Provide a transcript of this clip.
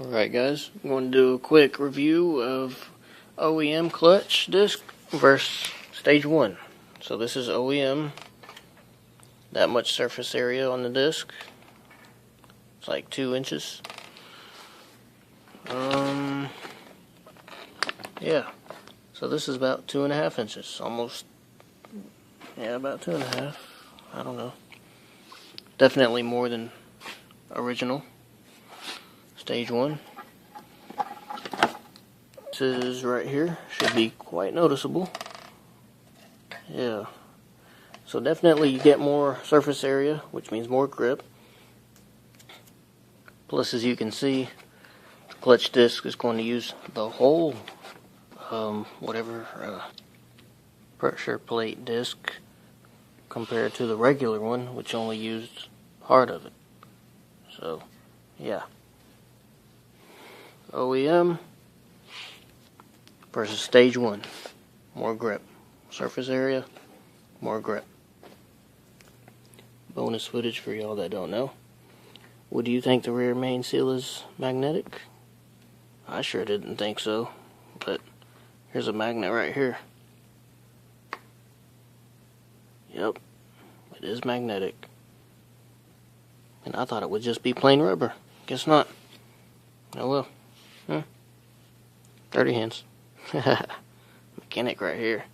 Alright guys, I'm going to do a quick review of OEM clutch disc versus Stage 1. So this is OEM, that much surface area on the disc. It's like 2 inches. Yeah, so this is about 2.5 inches, almost, yeah, about 2.5, I don't know. Definitely more than original Stage 1. This is right here, should be quite noticeable. Yeah, so definitely you get more surface area, which means more grip. Plus, as you can see, the clutch disc is going to use the whole pressure plate disc compared to the regular one, which only used part of it. So yeah, OEM versus Stage 1. More grip. Surface area, more grip. Bonus footage for y'all that don't know. What do you think the rear main seal is magnetic? I sure didn't think so, but here's a magnet right here. Yep, it is magnetic. And I thought it would just be plain rubber. Guess not. Oh well. Dirty hands. Mechanic right here.